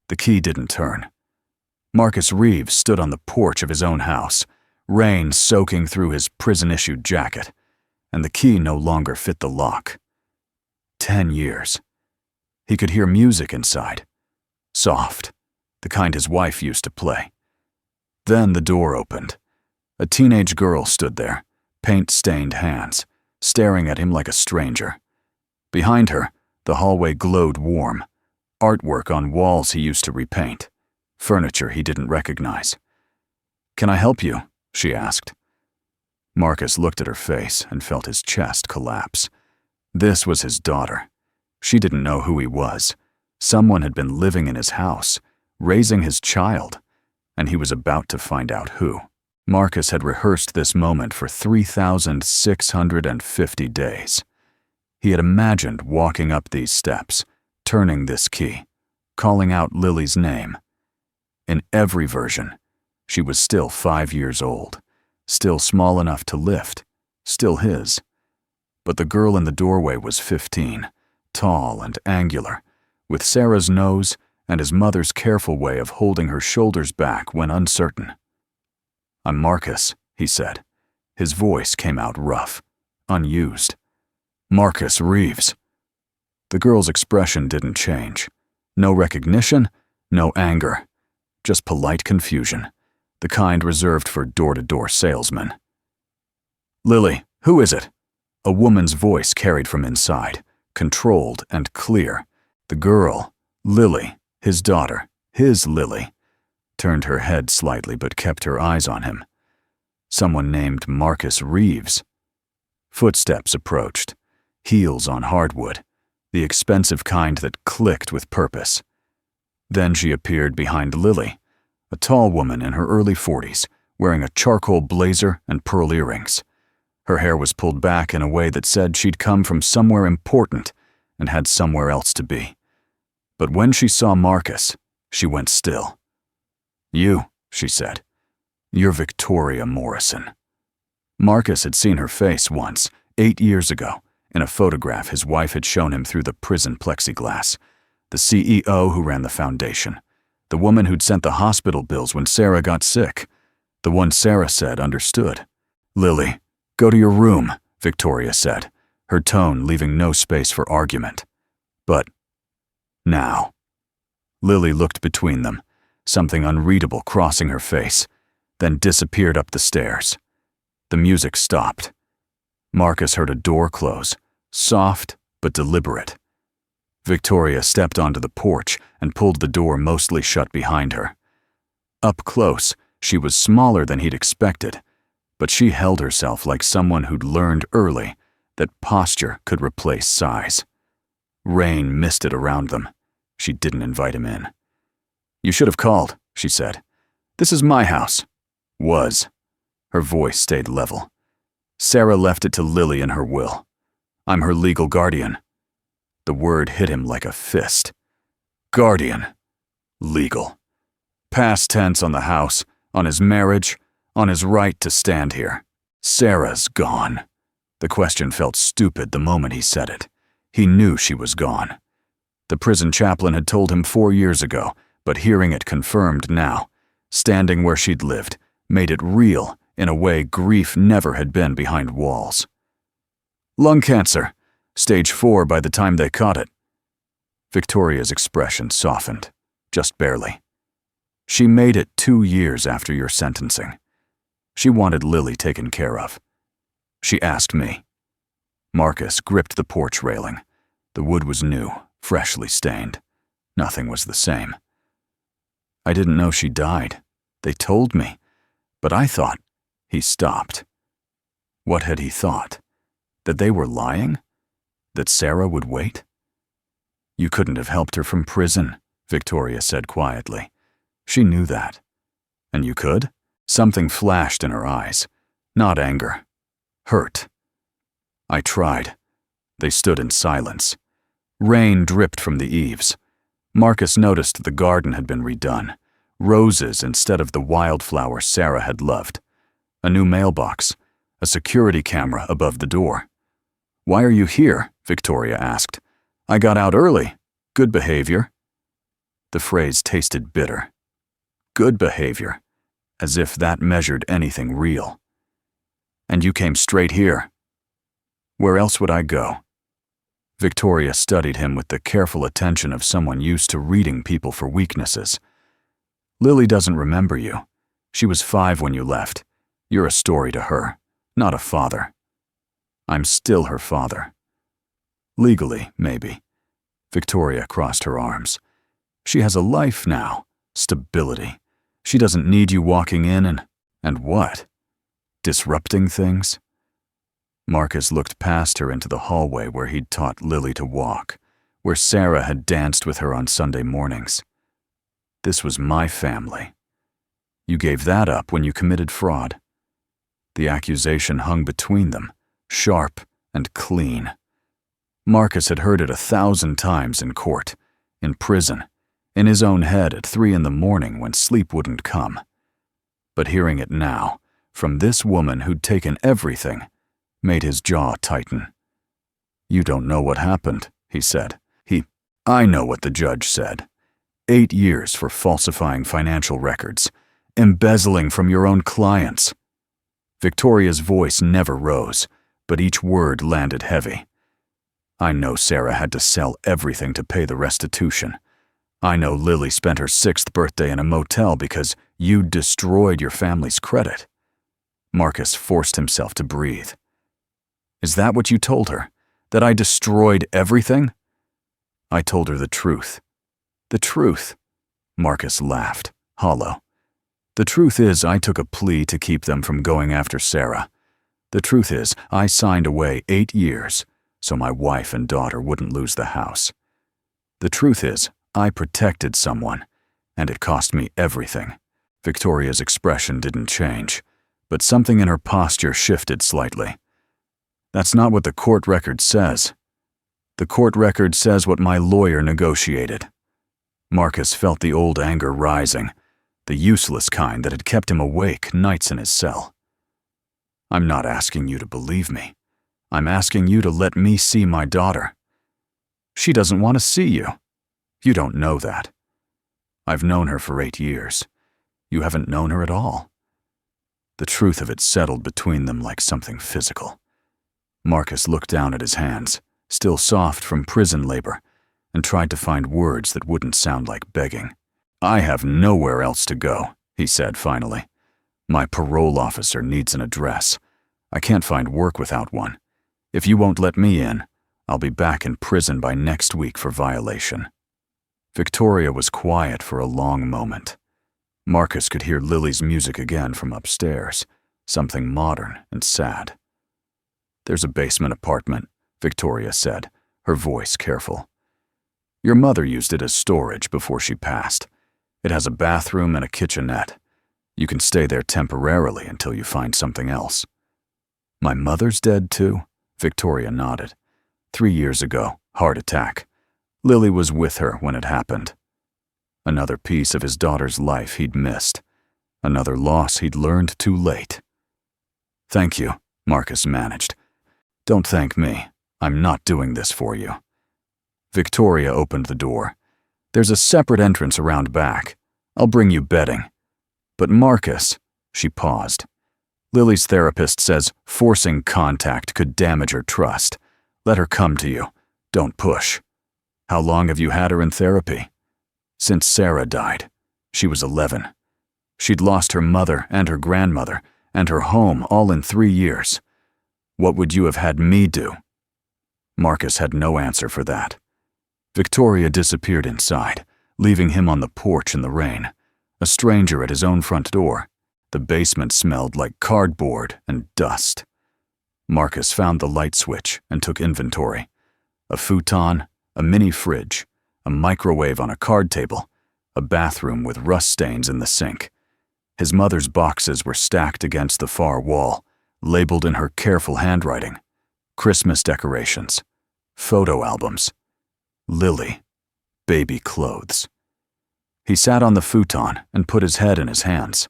The key didn't turn. Marcus Reeves stood on the porch of his own house, rain soaking through his prison-issued jacket, and the key no longer fit the lock. 10 years. He could hear music inside. Soft, the kind his wife used to play. Then the door opened. A teenage girl stood there, paint-stained hands, staring at him like a stranger. Behind her, the hallway glowed warm. Artwork on walls he used to repaint. Furniture he didn't recognize. "Can I help you?" she asked. Marcus looked at her face and felt his chest collapse. This was his daughter. She didn't know who he was. Someone had been living in his house, raising his child, and he was about to find out who. Marcus had rehearsed this moment for 3,650 days. He had imagined walking up these steps, turning this key, calling out Lily's name. In every version, she was still 5 years old, still small enough to lift, still his. But the girl in the doorway was 15, tall and angular, with Sarah's nose and his mother's careful way of holding her shoulders back when uncertain. "I'm Marcus," he said. His voice came out rough, unused. "Marcus Reeves." The girl's expression didn't change. No recognition, no anger, just polite confusion, the kind reserved for door-to-door salesmen. "Lily, who is it?" A woman's voice carried from inside, controlled and clear. The girl, Lily, his daughter, his Lily, turned her head slightly but kept her eyes on him. Someone named Marcus Reeves. Footsteps approached, heels on hardwood, the expensive kind that clicked with purpose. Then she appeared behind Lily, a tall woman in her early 40s, wearing a charcoal blazer and pearl earrings. Her hair was pulled back in a way that said she'd come from somewhere important and had somewhere else to be. But when she saw Marcus, she went still. "You," she said. "You're Victoria Morrison." Marcus had seen her face once, 8 years ago, in a photograph his wife had shown him through the prison plexiglass. The CEO who ran the foundation. The woman who'd sent the hospital bills when Sarah got sick. The one Sarah said understood. "Lily, go to your room," Victoria said, her tone leaving no space for argument. But now. Lily looked between them, something unreadable crossing her face, then disappeared up the stairs. The music stopped. Marcus heard a door close, soft but deliberate. Victoria stepped onto the porch and pulled the door mostly shut behind her. Up close, she was smaller than he'd expected, but she held herself like someone who'd learned early that posture could replace size. Rain misted around them. She didn't invite him in. "You should have called," she said. "This is my house." "Was." Her voice stayed level. "Sarah left it to Lily in her will. I'm her legal guardian." The word hit him like a fist. Guardian. Legal. Past tense on the house, on his marriage, on his right to stand here. Sarah's gone. The question felt stupid the moment he said it. He knew she was gone. The prison chaplain had told him 4 years ago, but hearing it confirmed now, standing where she'd lived, made it real in a way grief never had been behind walls. "Lung cancer. Stage 4 by the time they caught it." Victoria's expression softened, just barely. "She made it 2 years after your sentencing. She wanted Lily taken care of. She asked me." Marcus gripped the porch railing. The wood was new, freshly stained. Nothing was the same. "I didn't know she died. They told me. But I thought—" He stopped. What had he thought? That they were lying? That Sarah would wait? "You couldn't have helped her from prison," Victoria said quietly. She knew that. "And you could?" Something flashed in her eyes. Not anger. Hurt. "I tried." They stood in silence. Rain dripped from the eaves. Marcus noticed the garden had been redone. Roses instead of the wildflowers Sarah had loved. A new mailbox. A security camera above the door. "Why are you here?" Victoria asked. "I got out early. Good behavior." The phrase tasted bitter. Good behavior, as if that measured anything real. And you came straight here. Where else would I go? Victoria studied him with the careful attention of someone used to reading people for weaknesses. Lily doesn't remember you. She was 5 when you left. You're a story to her, not a father. I'm still her father. Legally, maybe. Victoria crossed her arms. She has a life now, stability. She doesn't need you walking in and what? Disrupting things? Marcus looked past her into the hallway where he'd taught Lily to walk, where Sarah had danced with her on Sunday mornings. This was my family. You gave that up when you committed fraud. The accusation hung between them, sharp and clean. Marcus had heard it 1,000 times in court, in prison, in his own head at 3 a.m. when sleep wouldn't come. But hearing it now, from this woman who'd taken everything, made his jaw tighten. You don't know what happened, he said. I know what the judge said. 8 years for falsifying financial records, embezzling from your own clients. Victoria's voice never rose, but each word landed heavy. I know Sarah had to sell everything to pay the restitution. I know Lily spent her 6th birthday in a motel because you destroyed your family's credit. Marcus forced himself to breathe. Is that what you told her? That I destroyed everything? I told her the truth. The truth. Marcus laughed, hollow. The truth is, I took a plea to keep them from going after Sarah. The truth is, I signed away 8 years so my wife and daughter wouldn't lose the house. The truth is, I protected someone, and it cost me everything. Victoria's expression didn't change, but something in her posture shifted slightly. That's not what the court record says. The court record says what my lawyer negotiated. Marcus felt the old anger rising, the useless kind that had kept him awake nights in his cell. I'm not asking you to believe me. I'm asking you to let me see my daughter. She doesn't want to see you. You don't know that. I've known her for 8 years. You haven't known her at all. The truth of it settled between them like something physical. Marcus looked down at his hands, still soft from prison labor, and tried to find words that wouldn't sound like begging. I have nowhere else to go, he said finally. My parole officer needs an address. I can't find work without one. If you won't let me in, I'll be back in prison by next week for violation. Victoria was quiet for a long moment. Marcus could hear Lily's music again from upstairs, something modern and sad. There's a basement apartment, Victoria said, her voice careful. Your mother used it as storage before she passed. It has a bathroom and a kitchenette. You can stay there temporarily until you find something else. My mother's dead too? Victoria nodded. 3 years ago, heart attack. Lily was with her when it happened. Another piece of his daughter's life he'd missed. Another loss he'd learned too late. Thank you, Marcus managed. Don't thank me. I'm not doing this for you. Victoria opened the door. There's a separate entrance around back. I'll bring you bedding. But Marcus, she paused. Lily's therapist says forcing contact could damage her trust. Let her come to you. Don't push. How long have you had her in therapy? Since Sarah died. She was 11. She'd lost her mother and her grandmother and her home all in 3 years. What would you have had me do? Marcus had no answer for that. Victoria disappeared inside, leaving him on the porch in the rain, a stranger at his own front door. The basement smelled like cardboard and dust. Marcus found the light switch and took inventory. A futon, a mini fridge, a microwave on a card table, a bathroom with rust stains in the sink. His mother's boxes were stacked against the far wall, labeled in her careful handwriting. Christmas decorations, photo albums, Lily, baby clothes. He sat on the futon and put his head in his hands.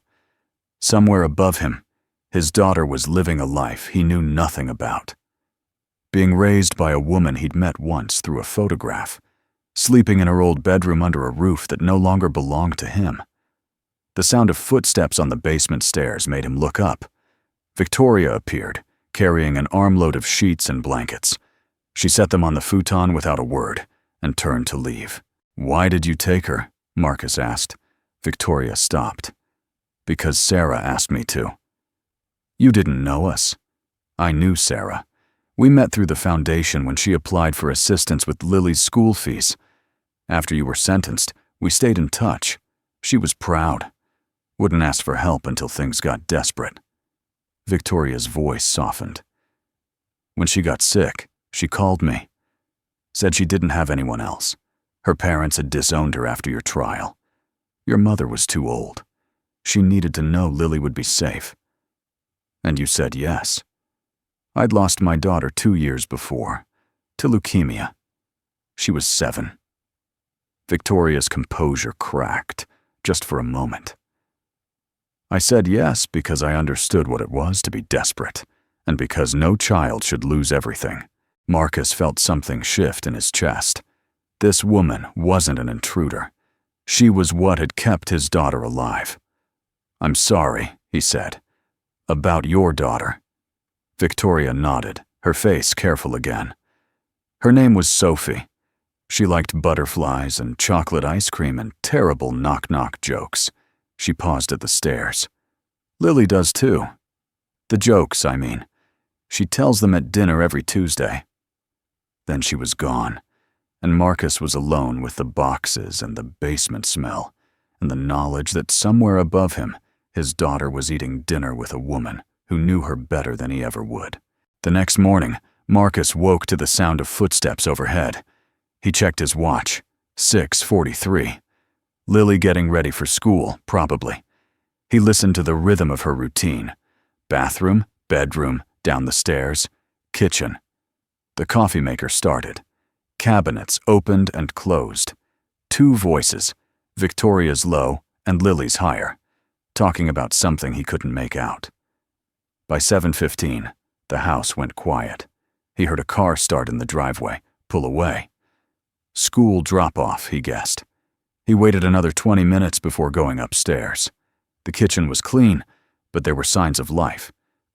Somewhere above him, his daughter was living a life he knew nothing about. Being raised by a woman he'd met once through a photograph, sleeping in her old bedroom under a roof that no longer belonged to him. The sound of footsteps on the basement stairs made him look up. Victoria appeared, carrying an armload of sheets and blankets. She set them on the futon without a word and turned to leave. "Why did you take her?" Marcus asked. Victoria stopped. "Because Sarah asked me to." "You didn't know us." "I knew Sarah. We met through the foundation when she applied for assistance with Lily's school fees. After you were sentenced, we stayed in touch. She was proud. Wouldn't ask for help until things got desperate." Victoria's voice softened. "When she got sick, she called me. Said she didn't have anyone else. Her parents had disowned her after your trial. Your mother was too old. She needed to know Lily would be safe. And you said yes. I'd lost my daughter 2 years before, to leukemia. She was 7. Victoria's composure cracked, just for a moment. "I said yes because I understood what it was to be desperate, and because no child should lose everything." Marcus felt something shift in his chest. This woman wasn't an intruder. She was what had kept his daughter alive. "I'm sorry," he said. "About your daughter." Victoria nodded, her face careful again. Her name was Sophie. She liked butterflies and chocolate ice cream and terrible knock-knock jokes. She paused at the stairs. "Lily does too. The jokes, I mean. She tells them at dinner every Tuesday." Then she was gone, and Marcus was alone with the boxes and the basement smell, and the knowledge that somewhere above him, his daughter was eating dinner with a woman who knew her better than he ever would. The next morning, Marcus woke to the sound of footsteps overhead. He checked his watch. 6:43. Lily getting ready for school, probably. He listened to the rhythm of her routine. Bathroom, bedroom, down the stairs, kitchen. The coffee maker started. Cabinets opened and closed. 2 voices, Victoria's low and Lily's higher, talking about something he couldn't make out. By 7:15, the house went quiet. He heard a car start in the driveway, pull away. School drop-off, he guessed. He waited another 20 minutes before going upstairs. The kitchen was clean, but there were signs of life.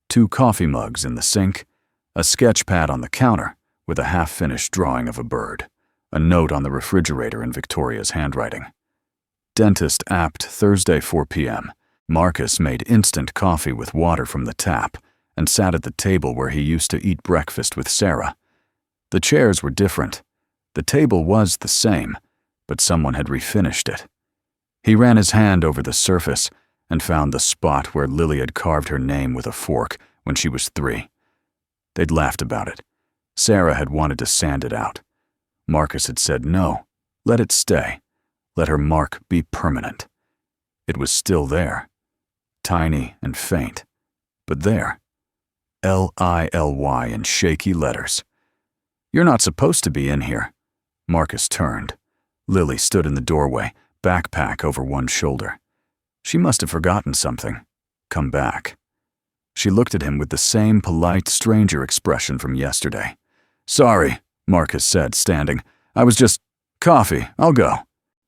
2 coffee mugs in the sink, a sketch pad on the counter with a half-finished drawing of a bird, a note on the refrigerator in Victoria's handwriting. Dentist apt Thursday 4 p.m. Marcus made instant coffee with water from the tap and sat at the table where he used to eat breakfast with Sarah. The chairs were different. The table was the same, but someone had refinished it. He ran his hand over the surface and found the spot where Lily had carved her name with a fork when she was 3. They'd laughed about it. Sarah had wanted to sand it out. Marcus had said no, let it stay. Let her mark be permanent. It was still there. Tiny and faint, but there. Lily in shaky letters. "You're not supposed to be in here." Marcus turned. Lily stood in the doorway, backpack over one shoulder. She must have forgotten something. Come back. She looked at him with the same polite stranger expression from yesterday. "Sorry," Marcus said, standing. "I was just... coffee, I'll go."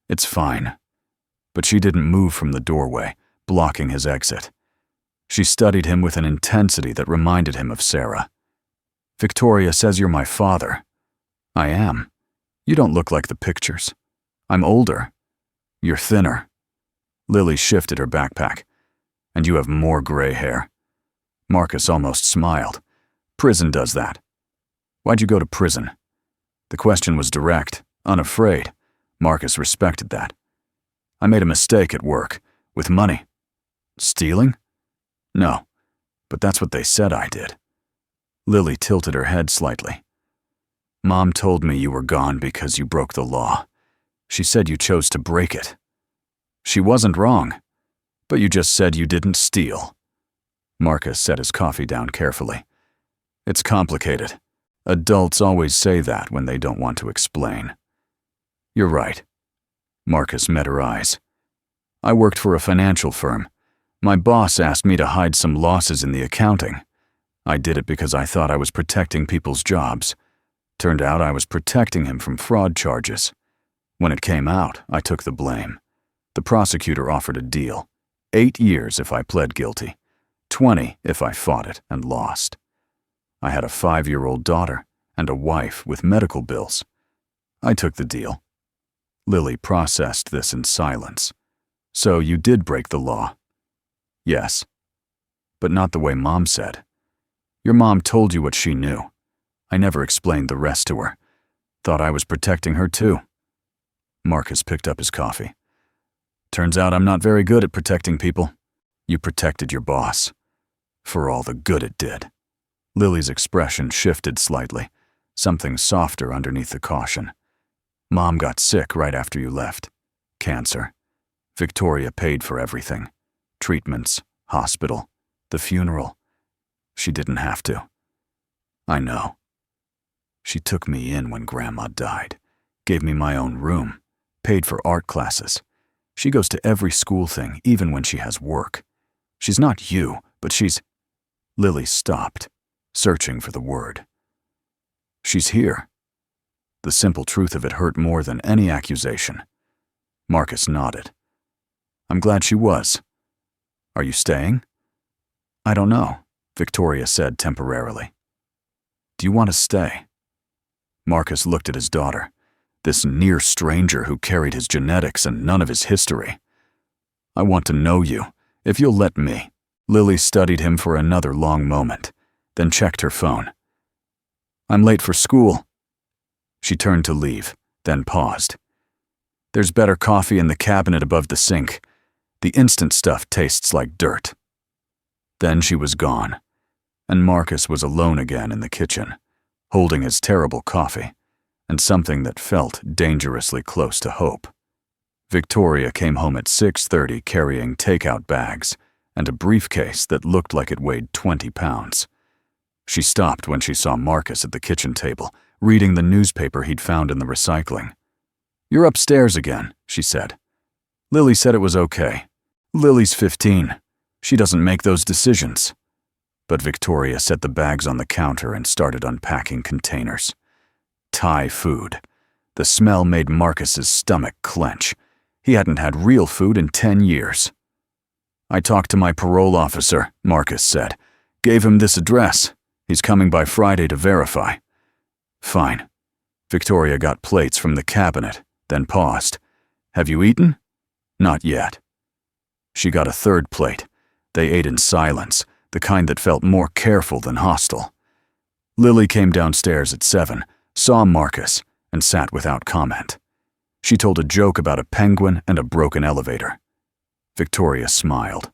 "It's fine." But she didn't move from the doorway, blocking his exit. She studied him with an intensity that reminded him of Sarah. "Victoria says you're my father." "I am. You don't look like the pictures. I'm older. You're thinner." Lily shifted her backpack. "And you have more gray hair." Marcus almost smiled. "Prison does that." "Why'd you go to prison?" The question was direct, unafraid. Marcus respected that. "I made a mistake at work, with money." "Stealing?" "No, but that's what they said I did." Lily tilted her head slightly. "Mom told me you were gone because you broke the law. She said you chose to break it." "She wasn't wrong, but you just said you didn't steal." Marcus set his coffee down carefully. "It's complicated. Adults always say that when they don't want to explain." "You're right." Marcus met her eyes. "I worked for a financial firm. My boss asked me to hide some losses in the accounting. I did it because I thought I was protecting people's jobs. Turned out I was protecting him from fraud charges. When it came out, I took the blame. The prosecutor offered a deal: 8 years if I pled guilty, 20 if I fought it and lost. I had a 5-year-old daughter and a wife with medical bills. I took the deal. Lily processed this in silence. So you did break the law? Yes. But not the way Mom said. Your mom told you what she knew. I never explained the rest to her. Thought I was protecting her too. Marcus picked up his coffee. Turns out I'm not very good at protecting people. You protected your boss. For all the good it did. Lily's expression shifted slightly, something softer underneath the caution. Mom got sick right after you left. Cancer. Victoria paid for everything. Treatments, hospital, the funeral. She didn't have to. I know. She took me in when Grandma died, gave me my own room, paid for art classes. She goes to every school thing, even when she has work. She's not you, but she's... Lily stopped, searching for the word. She's here. The simple truth of it hurt more than any accusation. Marcus nodded. I'm glad she was. Are you staying? I don't know, Victoria said temporarily. Do you want to stay? Marcus looked at his daughter, this near stranger who carried his genetics and none of his history. I want to know you, if you'll let me. Lily studied him for another long moment, then checked her phone. I'm late for school. She turned to leave, then paused. There's better coffee in the cabinet above the sink. The instant stuff tastes like dirt. Then she was gone, and Marcus was alone again in the kitchen, holding his terrible coffee, and something that felt dangerously close to hope. Victoria came home at 6:30 carrying takeout bags and a briefcase that looked like it weighed 20 pounds. She stopped when she saw Marcus at the kitchen table, reading the newspaper he'd found in the recycling. You're upstairs again, she said. Lily said it was okay. Lily's 15. She doesn't make those decisions. But Victoria set the bags on the counter and started unpacking containers. Thai food. The smell made Marcus's stomach clench. He hadn't had real food in 10 years. I talked to my parole officer, Marcus said. Gave him this address. He's coming by Friday to verify. Fine. Victoria got plates from the cabinet, then paused. Have you eaten? Not yet. She got a third plate. They ate in silence, the kind that felt more careful than hostile. Lily came downstairs at 7, saw Marcus, and sat without comment. She told a joke about a penguin and a broken elevator. Victoria smiled.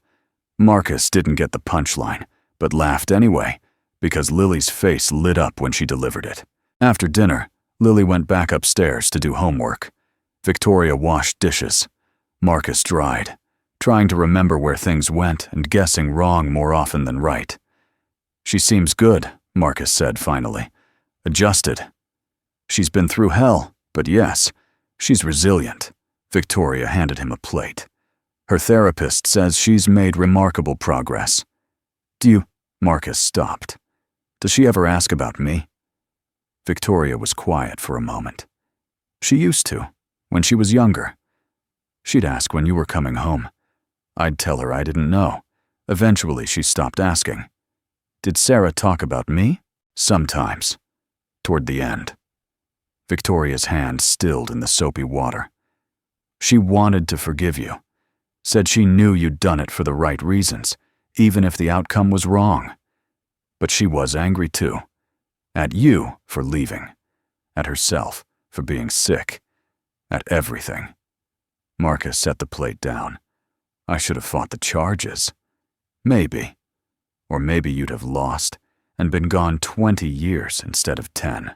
Marcus didn't get the punchline, but laughed anyway, because Lily's face lit up when she delivered it. After dinner, Lily went back upstairs to do homework. Victoria washed dishes. Marcus dried, trying to remember where things went and guessing wrong more often than right. She seems good, Marcus said finally. Adjusted. She's been through hell, but yes, she's resilient. Victoria handed him a plate. Her therapist says she's made remarkable progress. Marcus stopped. Does she ever ask about me? Victoria was quiet for a moment. She used to, when she was younger. She'd ask when you were coming home. I'd tell her I didn't know. Eventually, she stopped asking. Did Sarah talk about me? Sometimes. Toward the end. Victoria's hand stilled in the soapy water. She wanted to forgive you. Said she knew you'd done it for the right reasons, even if the outcome was wrong. But she was angry too. At you for leaving. At herself for being sick. At everything. Marcus set the plate down. I should have fought the charges. Maybe. Or maybe you'd have lost and been gone 20 years instead of 10.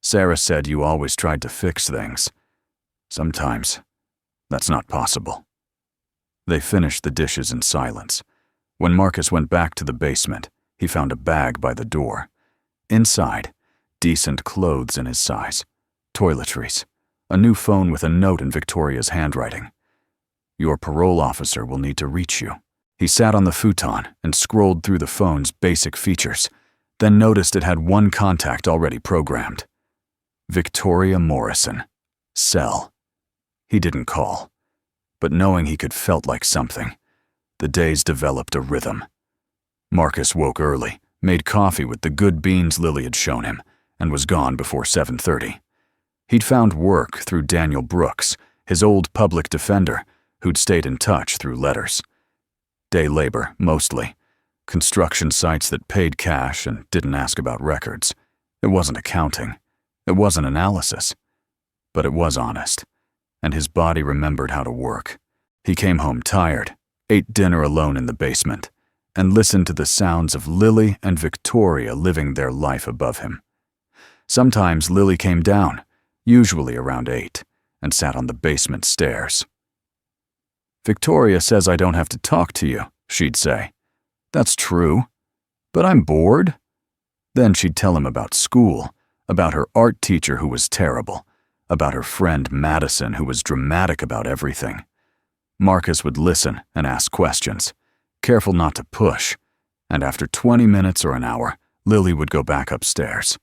Sarah said you always tried to fix things. Sometimes, that's not possible. They finished the dishes in silence. When Marcus went back to the basement, he found a bag by the door. Inside, decent clothes in his size, toiletries, a new phone with a note in Victoria's handwriting. Your parole officer will need to reach you. He sat on the futon and scrolled through the phone's basic features, then noticed it had one contact already programmed. Victoria Morrison. Cell. He didn't call. But knowing he could felt like something. The days developed a rhythm. Marcus woke early, made coffee with the good beans Lily had shown him, and was gone before 7:30. He'd found work through Daniel Brooks, his old public defender, who'd stayed in touch through letters. Day labor, mostly. Construction sites that paid cash and didn't ask about records. It wasn't accounting. It wasn't analysis. But it was honest. And his body remembered how to work. He came home tired, ate dinner alone in the basement, and listened to the sounds of Lily and Victoria living their life above him. Sometimes Lily came down, usually around 8, and sat on the basement stairs. "Victoria says I don't have to talk to you," she'd say. "That's true. But I'm bored." Then she'd tell him about school, about her art teacher who was terrible, about her friend Madison who was dramatic about everything. Marcus would listen and ask questions, careful not to push, and after 20 minutes or an hour, Lily would go back upstairs.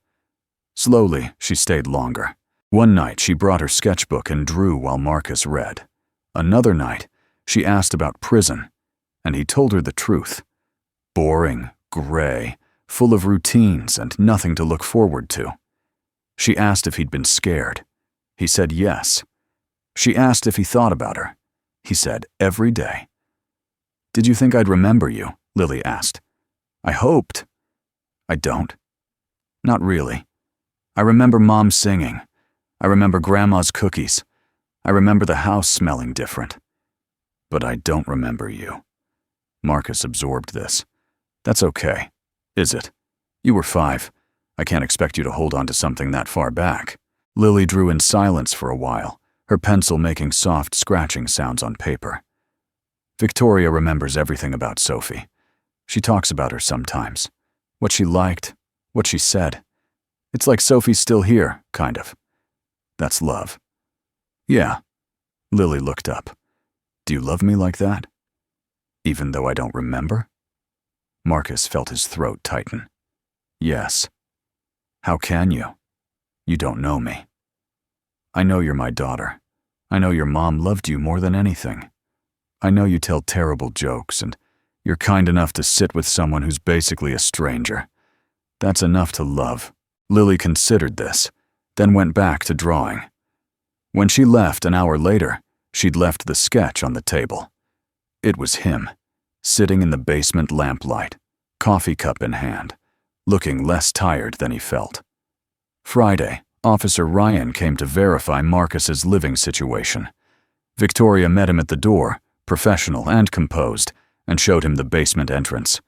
Slowly, she stayed longer. One night, she brought her sketchbook and drew while Marcus read. Another night, she asked about prison, and he told her the truth. Boring, gray, full of routines and nothing to look forward to. She asked if he'd been scared. He said yes. She asked if he thought about her. He said every day. "Did you think I'd remember you?" Lily asked. "I hoped." "I don't. Not really. I remember Mom singing. I remember Grandma's cookies. I remember the house smelling different. But I don't remember you." Marcus absorbed this. "That's okay, is it? You were 5. I can't expect you to hold on to something that far back." Lily drew in silence for a while, her pencil making soft scratching sounds on paper. Victoria remembers everything about Sophie. She talks about her sometimes. What she liked, what she said. It's like Sophie's still here, kind of. That's love. "Yeah." Lily looked up. "Do you love me like that? Even though I don't remember?" Marcus felt his throat tighten. "Yes." "How can you? You don't know me. I know you're my daughter. I know your mom loved you more than anything. I know you tell terrible jokes, and you're kind enough to sit with someone who's basically a stranger. That's enough to love." Lily considered this, then went back to drawing. When she left an hour later, she'd left the sketch on the table. It was him, sitting in the basement lamplight, coffee cup in hand, looking less tired than he felt. Friday, Officer Ryan came to verify Marcus's living situation. Victoria met him at the door, professional and composed, and showed him the basement entrance.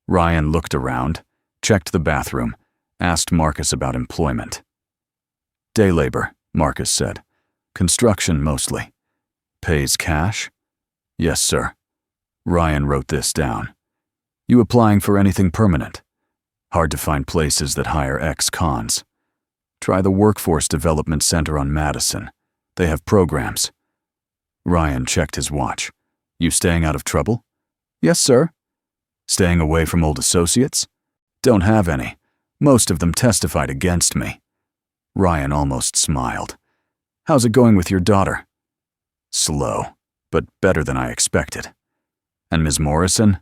Ryan looked around, checked the bathroom, asked Marcus about employment. "Day labor," Marcus said. "Construction mostly. Pays cash?" "Yes, sir." Ryan wrote this down. "You applying for anything permanent? Hard to find places that hire ex-cons. Try the Workforce Development Center on Madison. They have programs." Ryan checked his watch. "You staying out of trouble?" "Yes, sir." "Staying away from old associates?" "Don't have any. Most of them testified against me." Ryan almost smiled. "How's it going with your daughter?" "Slow, but better than I expected." "And Ms. Morrison?"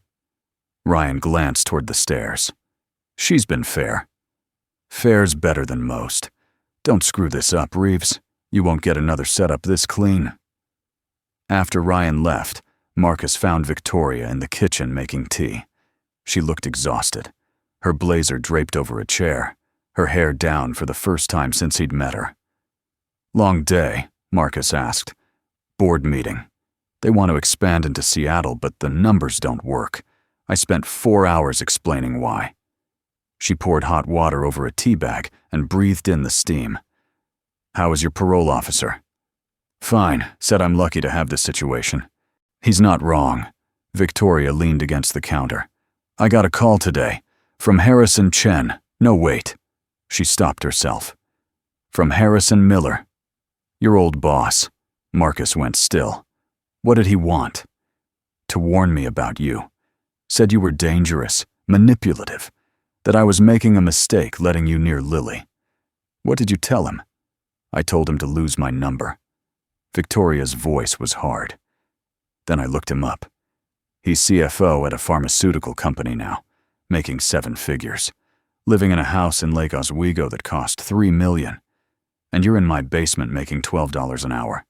Ryan glanced toward the stairs. "She's been fair." "Fair's better than most. Don't screw this up, Reeves. You won't get another setup this clean." After Ryan left, Marcus found Victoria in the kitchen making tea. She looked exhausted, her blazer draped over a chair, her hair down for the first time since he'd met her. "Long day?" Marcus asked. "Board meeting. They want to expand into Seattle, but the numbers don't work. I spent 4 hours explaining why." She poured hot water over a tea bag and breathed in the steam. "How is your parole officer?" "Fine. Said I'm lucky to have this situation." "He's not wrong." Victoria leaned against the counter. "I got a call today. From Harrison Chen. No, wait." She stopped herself. "From Harrison Miller. Your old boss." Marcus went still. "What did he want?" "To warn me about you. Said you were dangerous, manipulative, that I was making a mistake letting you near Lily." "What did you tell him?" "I told him to lose my number." Victoria's voice was hard. Then I looked him up. He's CFO at a pharmaceutical company now, making 7 figures, living in a house in Lake Oswego that cost $3 million, and you're in my basement making $12 an hour.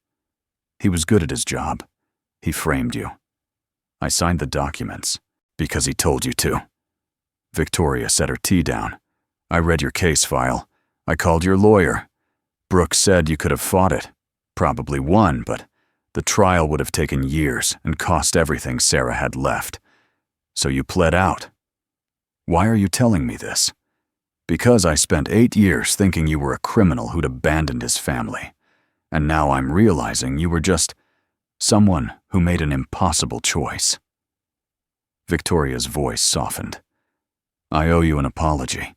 He was good at his job. He framed you. I signed the documents because he told you to. Victoria set her tea down. I read your case file. I called your lawyer. Brooks said you could have fought it. Probably won, but the trial would have taken years and cost everything Sarah had left. So you pled out. Why are you telling me this? Because I spent 8 years thinking you were a criminal who'd abandoned his family. And now I'm realizing you were just someone who made an impossible choice. Victoria's voice softened. I owe you an apology.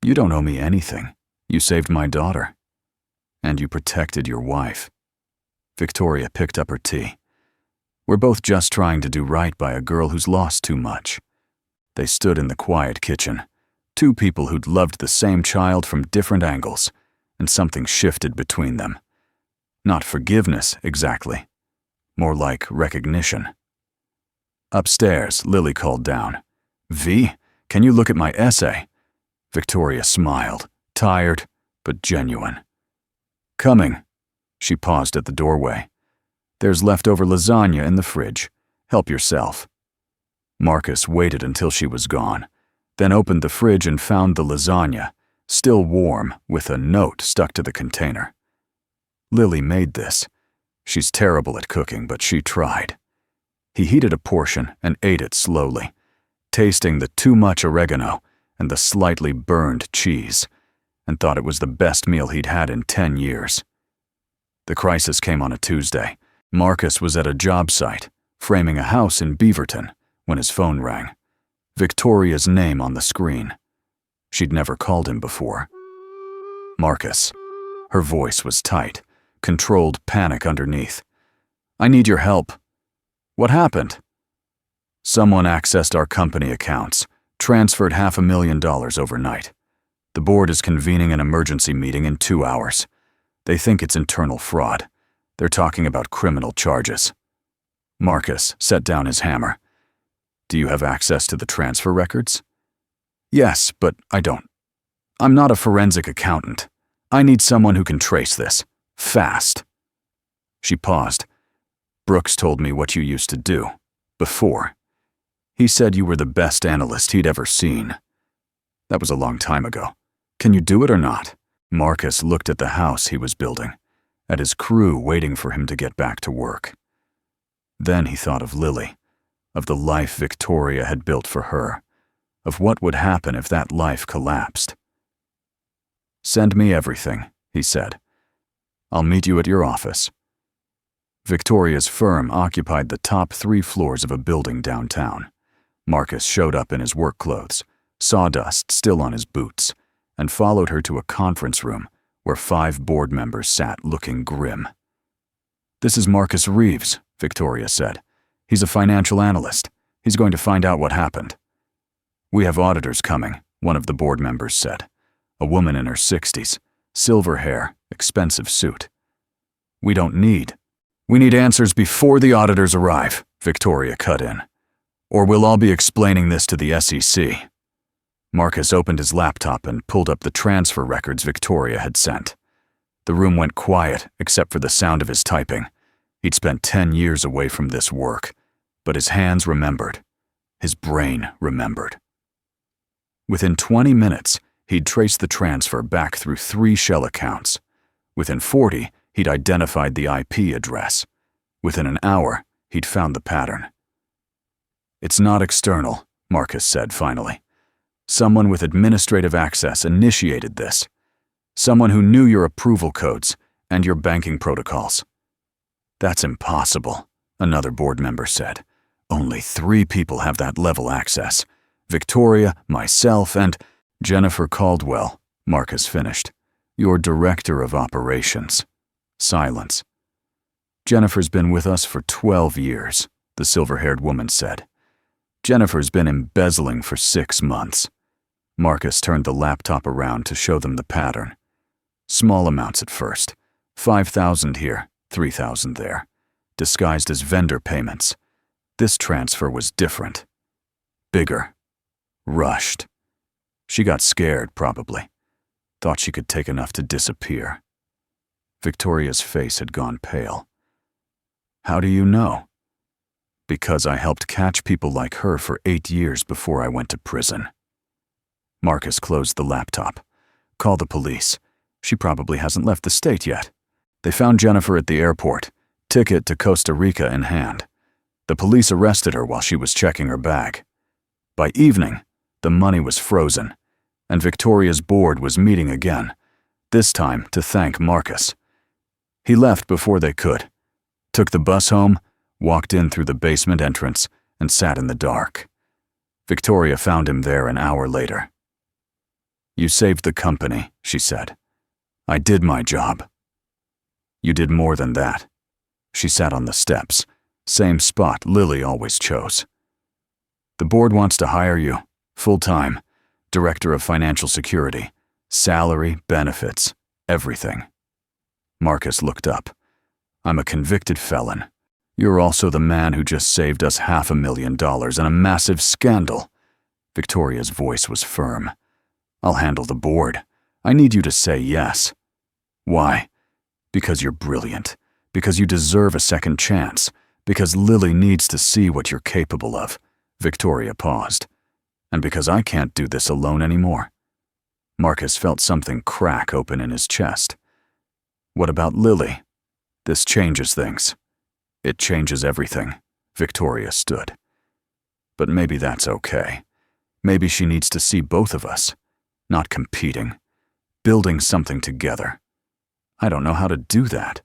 You don't owe me anything. You saved my daughter. And you protected your wife. Victoria picked up her tea. We're both just trying to do right by a girl who's lost too much. They stood in the quiet kitchen, 2 people who'd loved the same child from different angles, and something shifted between them. Not forgiveness, exactly. More like recognition. Upstairs, Lily called down. V, can you look at my essay? Victoria smiled, tired, but genuine. Coming. She paused at the doorway. There's leftover lasagna in the fridge. Help yourself. Marcus waited until she was gone, then opened the fridge and found the lasagna, still warm, with a note stuck to the container. Lily made this. She's terrible at cooking, but she tried. He heated a portion and ate it slowly, tasting the too much oregano and the slightly burned cheese, and thought it was the best meal he'd had in 10 years. The crisis came on a Tuesday. Marcus was at a job site, framing a house in Beaverton, when his phone rang. Victoria's name on the screen. She'd never called him before. Marcus. Her voice was tight, controlled panic underneath. I need your help. What happened? Someone accessed our company accounts, transferred $500,000 overnight. The board is convening an emergency meeting in 2 hours. They think it's internal fraud. They're talking about criminal charges. Marcus set down his hammer. Do you have access to the transfer records? Yes, but I don't. I'm not a forensic accountant. I need someone who can trace this. Fast. She paused. Brooks told me what you used to do. Before. He said you were the best analyst he'd ever seen. That was a long time ago. Can you do it or not? Marcus looked at the house he was building, at his crew waiting for him to get back to work. Then he thought of Lily, of the life Victoria had built for her, of what would happen if that life collapsed. Send me everything, he said. I'll meet you at your office. Victoria's firm occupied the top 3 floors of a building downtown. Marcus showed up in his work clothes, sawdust still on his boots, and followed her to a conference room where 5 board members sat looking grim. This is Marcus Reeves, Victoria said. He's a financial analyst. He's going to find out what happened. We have auditors coming, one of the board members said. A woman in her 60s, silver hair, expensive suit. We need answers before the auditors arrive, Victoria cut in. Or we'll all be explaining this to the SEC. Marcus opened his laptop and pulled up the transfer records Victoria had sent. The room went quiet except for the sound of his typing. He'd spent 10 years away from this work, but his hands remembered. His brain remembered. Within 20 minutes, he'd traced the transfer back through 3 shell accounts. Within 40, he'd identified the IP address. Within an hour, he'd found the pattern. It's not external, Marcus said finally. Someone with administrative access initiated this. Someone who knew your approval codes and your banking protocols. That's impossible, another board member said. Only 3 people have that level access. Victoria, myself, and Jennifer Caldwell, Marcus finished. Your director of operations. Silence. Jennifer's been with us for 12 years, the silver-haired woman said. Jennifer's been embezzling for 6 months. Marcus turned the laptop around to show them the pattern. Small amounts at first. 5,000 here, $3,000 there, disguised as vendor payments. This transfer was different. Bigger. Rushed. She got scared, probably. Thought she could take enough to disappear. Victoria's face had gone pale. How do you know? Because I helped catch people like her for 8 years before I went to prison. Marcus closed the laptop. Call the police. She probably hasn't left the state yet. They found Jennifer at the airport, ticket to Costa Rica in hand. The police arrested her while she was checking her bag. By evening, the money was frozen, and Victoria's board was meeting again, this time to thank Marcus. He left before they could, took the bus home, walked in through the basement entrance, and sat in the dark. Victoria found him there an hour later. You saved the company, she said. I did my job. You did more than that. She sat on the steps, same spot Lily always chose. The board wants to hire you, full-time, director of financial security, salary, benefits, everything. Marcus looked up. I'm a convicted felon. You're also the man who just saved us $500,000 in a massive scandal. Victoria's voice was firm. I'll handle the board. I need you to say yes. Why? Because you're brilliant. Because you deserve a second chance. Because Lily needs to see what you're capable of. Victoria paused. And because I can't do this alone anymore. Marcus felt something crack open in his chest. What about Lily? This changes things. It changes everything. Victoria stood. But maybe that's okay. Maybe she needs to see both of us. Not competing. Building something together. I don't know how to do that.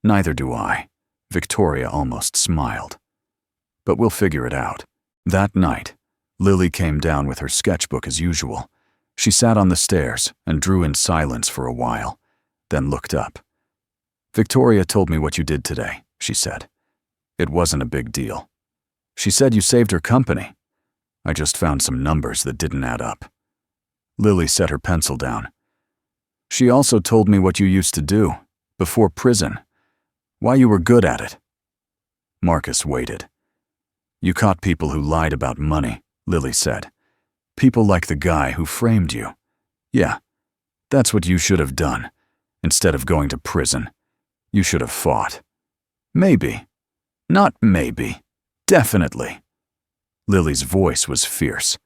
Neither do I. Victoria almost smiled. But we'll figure it out. That night, Lily came down with her sketchbook as usual. She sat on the stairs and drew in silence for a while, then looked up. Victoria told me what you did today, she said. It wasn't a big deal. She said you saved her company. I just found some numbers that didn't add up. Lily set her pencil down. She also told me what you used to do, before prison. Why you were good at it. Marcus waited. You caught people who lied about money, Lily said. People like the guy who framed you. Yeah, that's what you should have done. Instead of going to prison, you should have fought. Maybe. Not maybe. Definitely. Lily's voice was fierce.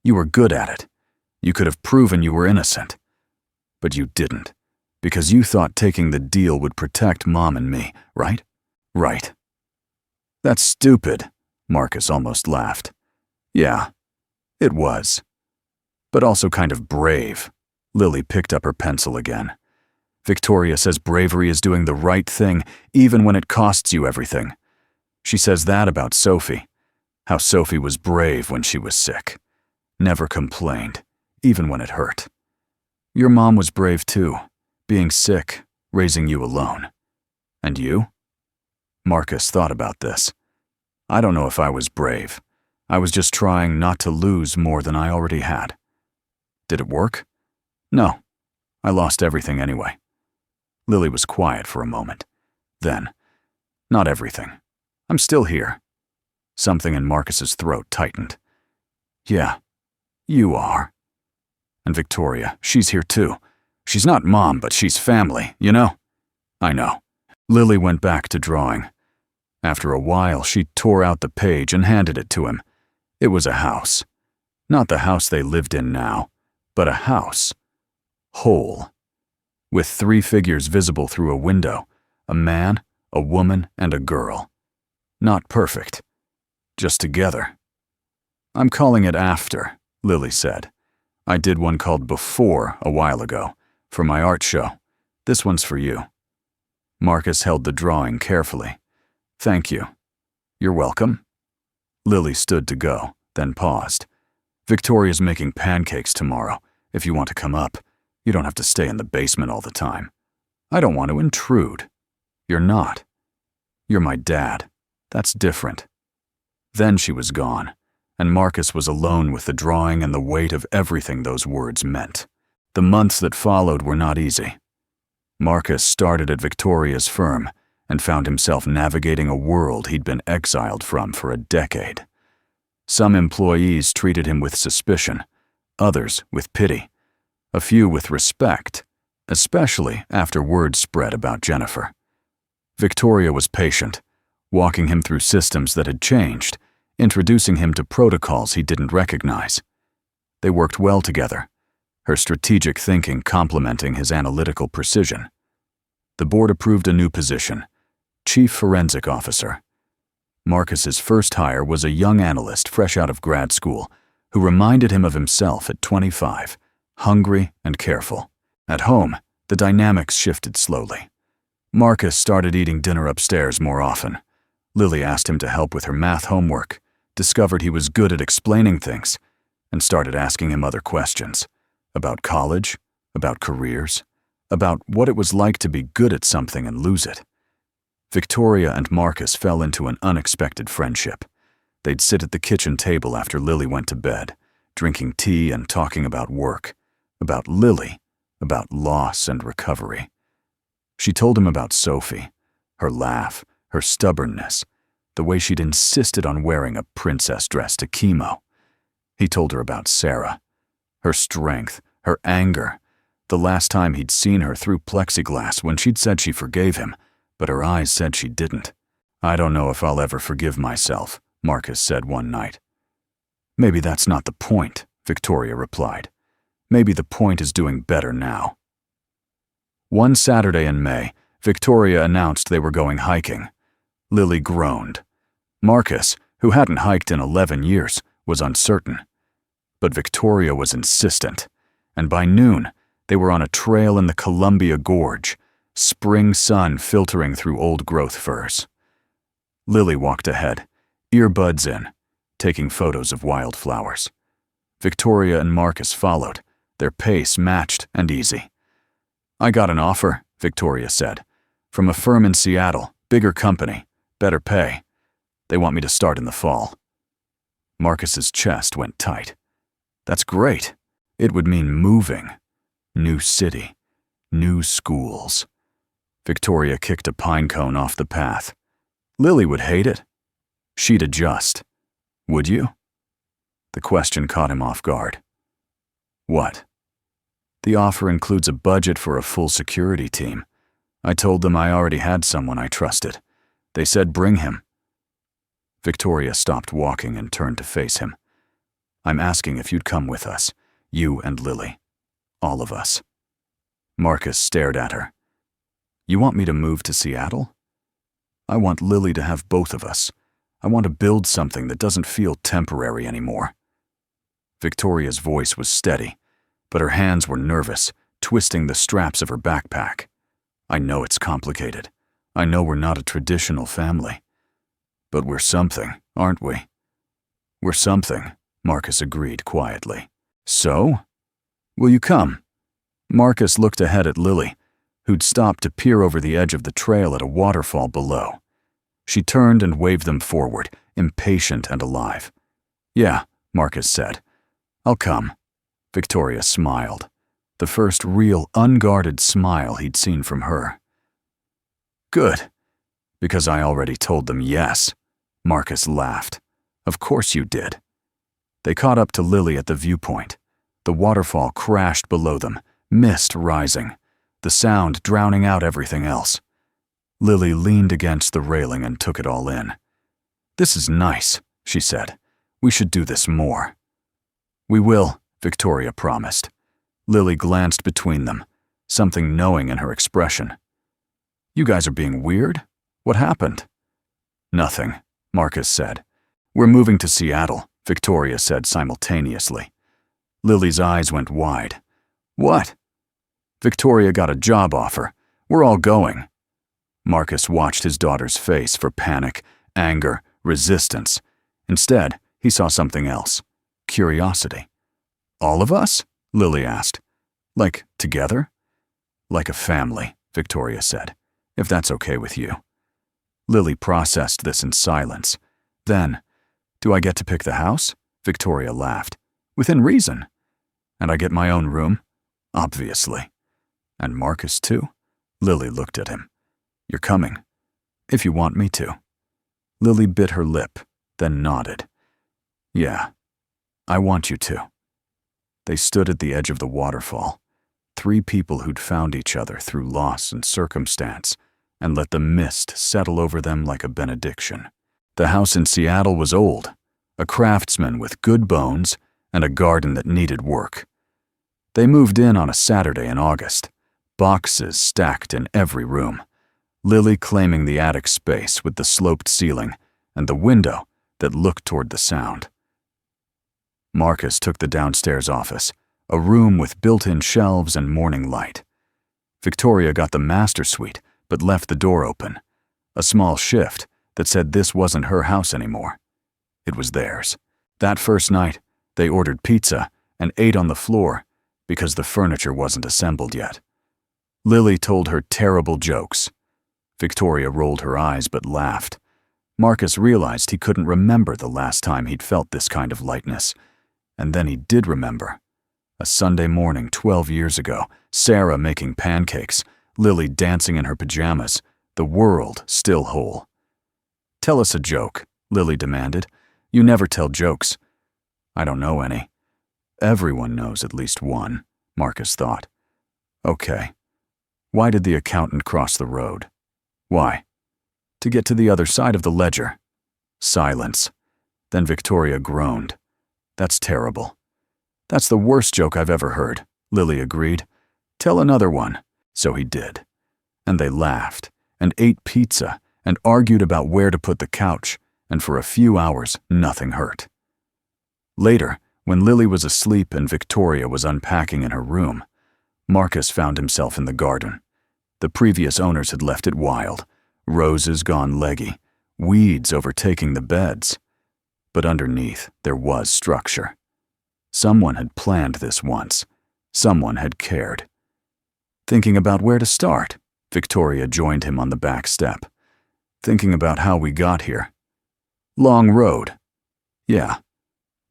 You were good at it. You could have proven you were innocent. But you didn't, because you thought taking the deal would protect Mom and me, right? Right. That's stupid, Marcus almost laughed. Yeah, it was. But also kind of brave. Lily picked up her pencil again. Victoria says bravery is doing the right thing, even when it costs you everything. She says that about Sophie. How Sophie was brave when she was sick. Never complained, even when it hurt. Your mom was brave too, being sick, raising you alone. And you? Marcus thought about this. I don't know if I was brave. I was just trying not to lose more than I already had. Did it work? No. I lost everything anyway. Lily was quiet for a moment. Then, not everything. I'm still here. Something in Marcus's throat tightened. Yeah, you are. And Victoria, she's here too. She's not Mom, but she's family, you know? I know. Lily went back to drawing. After a while, she tore out the page and handed it to him. It was a house. Not the house they lived in now, but a house. Whole. With 3 figures visible through a window, a man, a woman, and a girl. Not perfect. Just together. I'm calling it After, Lily said. I did one called Before a while ago, for my art show. This one's for you. Marcus held the drawing carefully. Thank you. You're welcome. Lily stood to go, then paused. Victoria's making pancakes tomorrow. If you want to come up, you don't have to stay in the basement all the time. I don't want to intrude. You're not. You're my dad. That's different. Then she was gone, and Marcus was alone with the drawing and the weight of everything those words meant. The months that followed were not easy. Marcus started at Victoria's firm, and found himself navigating a world he'd been exiled from for a decade. Some employees treated him with suspicion, others with pity, a few with respect, especially after word spread about Jennifer. Victoria was patient, walking him through systems that had changed, introducing him to protocols he didn't recognize. They worked well together, her strategic thinking complementing his analytical precision. The board approved a new position, Chief Forensic Officer. Marcus's first hire was a young analyst fresh out of grad school who reminded him of himself at 25, hungry and careful. At home, the dynamics shifted slowly. Marcus started eating dinner upstairs more often. Lily asked him to help with her math homework, discovered he was good at explaining things, and started asking him other questions about college, about careers, about what it was like to be good at something and lose it. Victoria and Marcus fell into an unexpected friendship. They'd sit at the kitchen table after Lily went to bed, drinking tea and talking about work, about Lily, about loss and recovery. She told him about Sophie, her laugh, her stubbornness, the way she'd insisted on wearing a princess dress to chemo. He told her about Sarah, her strength, her anger, the last time he'd seen her through plexiglass when she'd said she forgave him, but her eyes said she didn't. "I don't know if I'll ever forgive myself," Marcus said one night. "Maybe that's not the point," Victoria replied. "Maybe the point is doing better now." One Saturday in May, Victoria announced they were going hiking. Lily groaned. Marcus, who hadn't hiked in 11 years, was uncertain. But Victoria was insistent, and by noon, they were on a trail in the Columbia Gorge, spring sun filtering through old-growth firs. Lily walked ahead, earbuds in, taking photos of wildflowers. Victoria and Marcus followed, their pace matched and easy. "I got an offer," Victoria said, "from a firm in Seattle, bigger company, better pay. They want me to start in the fall." Marcus's chest went tight. That's great. It would mean moving. New city. New schools. Victoria kicked a pine cone off the path. Lily would hate it. She'd adjust. Would you? The question caught him off guard. What? The offer includes a budget for a full security team. I told them I already had someone I trusted. They said bring him. Victoria stopped walking and turned to face him. "I'm asking if you'd come with us, you and Lily. All of us." Marcus stared at her. "You want me to move to Seattle?" "I want Lily to have both of us. I want to build something that doesn't feel temporary anymore." Victoria's voice was steady, but her hands were nervous, twisting the straps of her backpack. "I know it's complicated. I know we're not a traditional family. But we're something, aren't we?" "We're something," Marcus agreed quietly. "So? Will you come?" Marcus looked ahead at Lily, who'd stopped to peer over the edge of the trail at a waterfall below. She turned and waved them forward, impatient and alive. "Yeah," Marcus said. "I'll come." Victoria smiled, the first real, unguarded smile he'd seen from her. "Good, because I already told them yes." Marcus laughed. "Of course you did." They caught up to Lily at the viewpoint. The waterfall crashed below them, mist rising, the sound drowning out everything else. Lily leaned against the railing and took it all in. "This is nice," she said. "We should do this more." "We will," Victoria promised. Lily glanced between them, something knowing in her expression. "You guys are being weird? What happened?" "Nothing," Marcus said. "We're moving to Seattle," Victoria said simultaneously. Lily's eyes went wide. "What?" "Victoria got a job offer. We're all going." Marcus watched his daughter's face for panic, anger, resistance. Instead, he saw something else. Curiosity. "All of us?" Lily asked. "Like, together?" "Like a family," Victoria said, "if that's okay with you." Lily processed this in silence. Then, "Do I get to pick the house?" Victoria laughed. "Within reason." "And I get my own room?" "Obviously." "And Marcus too?" Lily looked at him. "You're coming?" If you want me to. Lily bit her lip, then nodded. Yeah, I want you to. They stood at the edge of the waterfall, three people who'd found each other through loss and circumstance, and let the mist settle over them like a benediction. The house in Seattle was old, a craftsman with good bones and a garden that needed work. They moved in on a Saturday in August, boxes stacked in every room, Lily claiming the attic space with the sloped ceiling and the window that looked toward the sound. Marcus took the downstairs office, a room with built-in shelves and morning light. Victoria got the master suite, but left the door open, a small shift that said this wasn't her house anymore. It was theirs. That first night, they ordered pizza and ate on the floor because the furniture wasn't assembled yet. Lily told her terrible jokes. Victoria rolled her eyes but laughed. Marcus realized he couldn't remember the last time he'd felt this kind of lightness. And then he did remember. A Sunday morning 12 years ago, Sarah making pancakes, Lily dancing in her pajamas, the world still whole. Tell us a joke, Lily demanded. You never tell jokes. I don't know any. Everyone knows at least one, Marcus thought. Okay. Why did the accountant cross the road? Why? To get to the other side of the ledger. Silence. Then Victoria groaned. That's terrible. That's the worst joke I've ever heard, Lily agreed. Tell another one. So he did. And they laughed, and ate pizza, and argued about where to put the couch, and for a few hours nothing hurt. Later, when Lily was asleep and Victoria was unpacking in her room, Marcus found himself in the garden. The previous owners had left it wild, roses gone leggy, weeds overtaking the beds. But underneath, there was structure. Someone had planned this once. Someone had cared. Thinking about where to start, Victoria joined him on the back step. Thinking about how we got here. Long road. Yeah.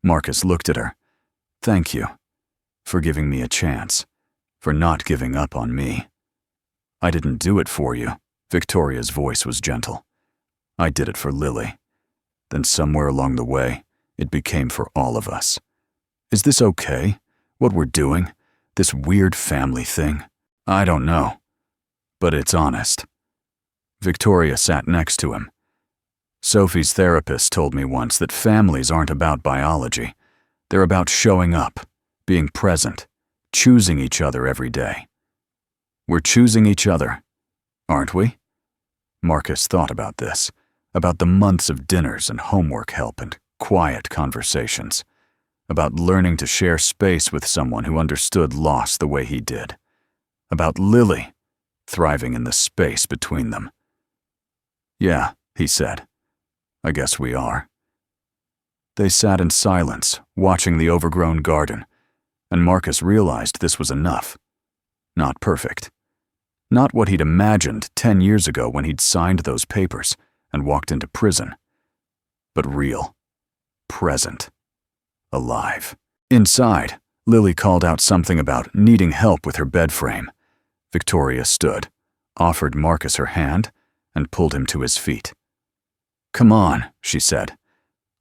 Marcus looked at her. Thank you. For giving me a chance. For not giving up on me. I didn't do it for you. Victoria's voice was gentle. I did it for Lily. Then somewhere along the way, it became for all of us. Is this okay? What we're doing? This weird family thing? I don't know. But it's honest. Victoria sat next to him. Sophie's therapist told me once that families aren't about biology. They're about showing up, being present, choosing each other every day. We're choosing each other, aren't we? Marcus thought about this, about the months of dinners and homework help and quiet conversations, about learning to share space with someone who understood loss the way he did, about Lily thriving in the space between them. Yeah, he said. I guess we are. They sat in silence, watching the overgrown garden, and Marcus realized this was enough. Not perfect. Not what he'd imagined 10 years ago when he'd signed those papers and walked into prison. But real. Present. Alive. Inside, Lily called out something about needing help with her bed frame. Victoria stood, offered Marcus her hand, and pulled him to his feet. Come on, she said.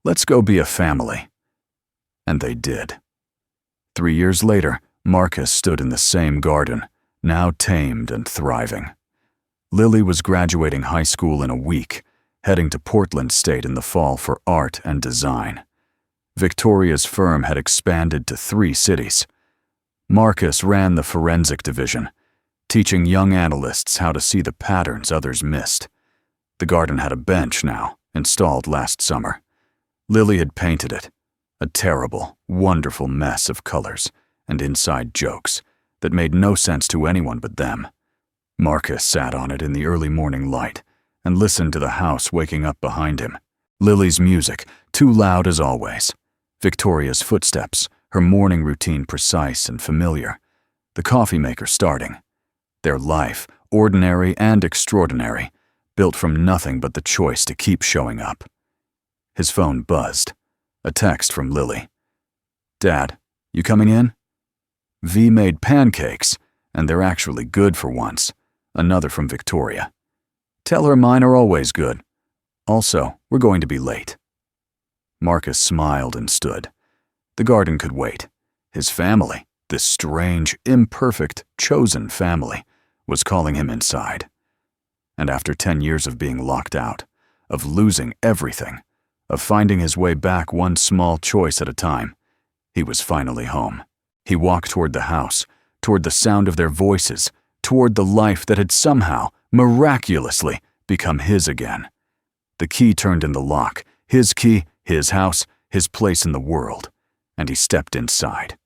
Let's go be a family. And they did. 3 years later, Marcus stood in the same garden, now tamed and thriving. Lily was graduating high school in a week, heading to Portland State in the fall for art and design. Victoria's firm had expanded to 3 cities. Marcus ran the forensic division, teaching young analysts how to see the patterns others missed. The garden had a bench now, installed last summer. Lily had painted it, a terrible, wonderful mess of colors and inside jokes that made no sense to anyone but them. Marcus sat on it in the early morning light and listened to the house waking up behind him. Lily's music, too loud as always. Victoria's footsteps, her morning routine precise and familiar. The coffee maker starting. Their life, ordinary and extraordinary, built from nothing but the choice to keep showing up. His phone buzzed. A text from Lily. Dad, you coming in? V made pancakes, and they're actually good for once. Another from Victoria. Tell her mine are always good. Also, we're going to be late." Marcus smiled and stood. The garden could wait. His family, this strange, imperfect, chosen family, was calling him inside. And after 10 years of being locked out, of losing everything, of finding his way back one small choice at a time, he was finally home. He walked toward the house, toward the sound of their voices, toward the life that had somehow, miraculously, become his again. The key turned in the lock, his key, his house, his place in the world, and he stepped inside.